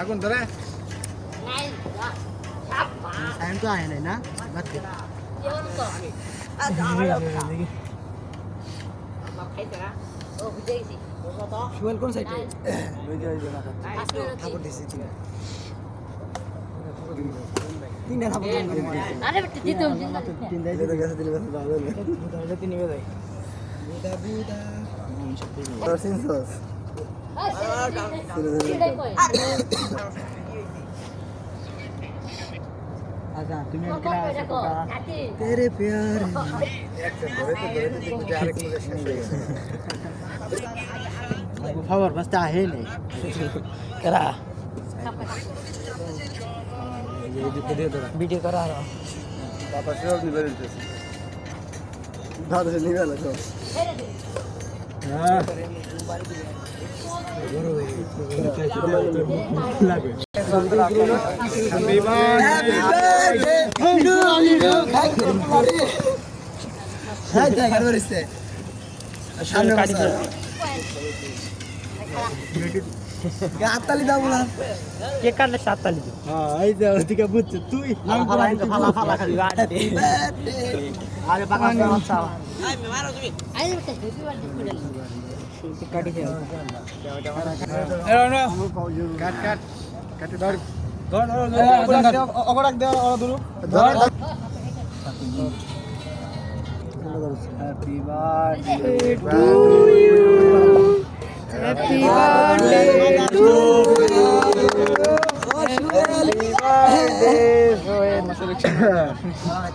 আগুন ধরে টাইম তো আয় নাই না শুয়েল কোন সাইডে ঠাকুর দিছি তিনটা ঠাকুর আরে দিতে তিনটা দিতে গেছে দিলে বাস ভালো না এটা তিন নিবে যাই বুদা বুদা রসিন সস আচ্ছা তুমি কেন আসছো तेरे प्यार खबर बस ता है नहीं करा वीडियो करा रहा पापा से नहीं बेलते दादा से नहीं बेला तो हां হাততালি দাও না কে কাটলে হাততালি দাও হ্যাঁ এই যে ওদিকে বুঝছ তুই ফালা ফালা খালি গাড়ি আরে বাবা আচ্ছা আই মারো তুমি আই কাটি দে কাট কাট কাটে ধর ধর অগড়াক দে ওরা দূর ধর happy birthday to you happy birthday to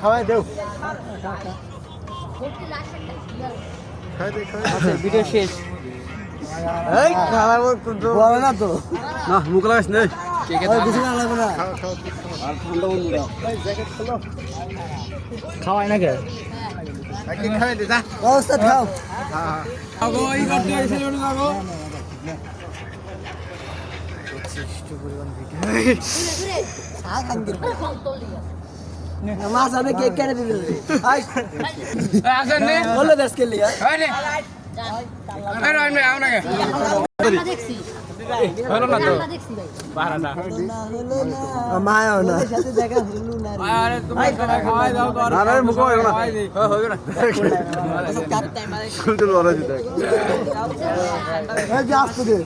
খাওয়াই দেও ভিডিও শেষ এই খাওয়াবো তো বল না তো না মুখ লাগাস না কে কে কিছু না লাগবে না খাও খাও আর ঠান্ডা বন্ধু দাও এই জ্যাকেট খোলো খাওয়াই না কে একদিন খাওয়াই দে যা অবস্থা খাও হ্যাঁ আগো এই করতে আইছিল না আগো মাছ আনে কেক কেটে দিবি আই আসেন নে বলে দেশ কে লিয়া আই নে আই রাইন মে আও না কে দেখছি হলো না তো দেখছি ভাই বারাটা মায়াও না সাথে দেখা হলো না আরে তুমি খাওয়াই দাও তো না না মুখ হবে না হবে না খুলতে লড়া দিতে এই যে আসতে দে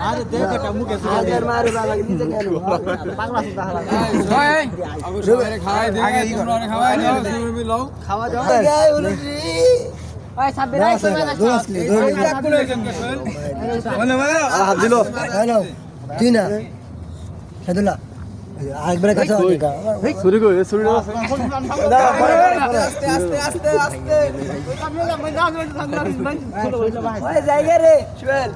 আরে দেখটা মুখে হাজার মারে বাবা নিচে কেন পাগলা সুদা হালা এই আগো সবারে খাওয়াই দে তোমরা খাওয়াই দাও তুমি লও খাওয়া দাও গায় উলুটি ওই সাবে রাই দোসলি মানে মানে হাত দিলো হ্যালো তুই না সাদুল্লা একবারে কাছে আনিকা শুরু করে শুরু আস্তে আস্তে আস্তে আস্তে ওই জায়গা রে শুয়েল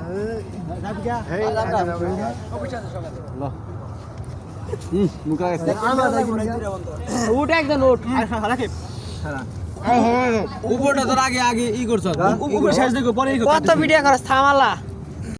মুখ আছে উঠ একদম উঠ রাখে উপরটা তোর আগে আগে ই করছ উপর শেষ দেখো পরে কত ভিডিও করছ থামালা